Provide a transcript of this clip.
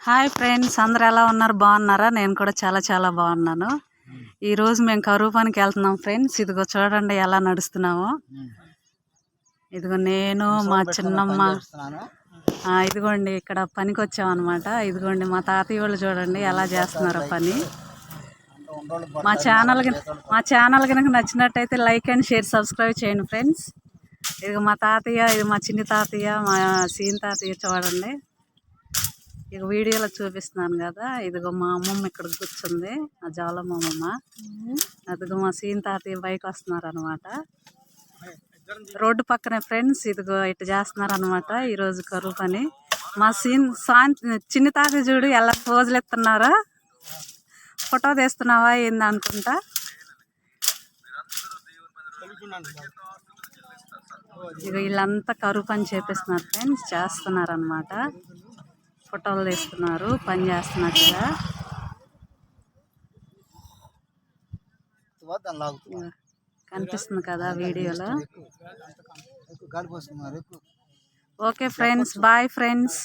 Hi friends, అందరు ఎలా ఉన్నారు? బాగున్నారా? నేను కూడా చాలా చాలా బాగున్నాను. ఈరోజు మేము కరువు పనికి వెళ్తున్నాం ఫ్రెండ్స్. ఇదిగో చూడండి ఎలా నడుస్తున్నాము. ఇదిగో నేను మా చిన్నమ్మ ఇదిగోండి ఇక్కడ పనికి వచ్చామన్నమాట. ఇదిగోండి మా తాతయ్య వాళ్ళు చూడండి ఎలా చేస్తున్నారో పని. మా ఛానల్ కనుక నచ్చినట్టయితే లైక్ అండ్ షేర్ సబ్స్క్రైబ్ చేయండి ఫ్రెండ్స్. ఇదిగో మా తాతయ్య, ఇది మా చిన్ని తాతయ్య, మా సీన్ తాతయ్య చూడండి. ఇక వీడియోలో చూపిస్తున్నాను కదా. ఇదిగో మా అమ్మమ్మ ఇక్కడ కూర్చుంది, ఆ జాలమ్మ అమ్మమ్మ. అదిగో మా సీన్ తాతయ్య బైక్ వస్తున్నారు అనమాట. రోడ్డు పక్కనే ఫ్రెండ్స్. ఇదిగో ఇటు చేస్తున్నారు అనమాట ఈరోజు కరువు పని. మా చిన్ని తాతయ్య చూడు ఎలా పోజులు ఎత్తున్నారా. ఫోటో తీస్తున్నావా ఏంది అనుకుంటా. ఇక వీళ్ళంతా కరువు పని చేపిస్తున్నారు ఫ్రెండ్స్, చేస్తున్నారు అనమాట. ఫోటోలు తీస్తున్నారు, పని చేస్తున్నట్టుగా కనిపిస్తుంది కదా వీడియోలో. Okay friends, boy friends.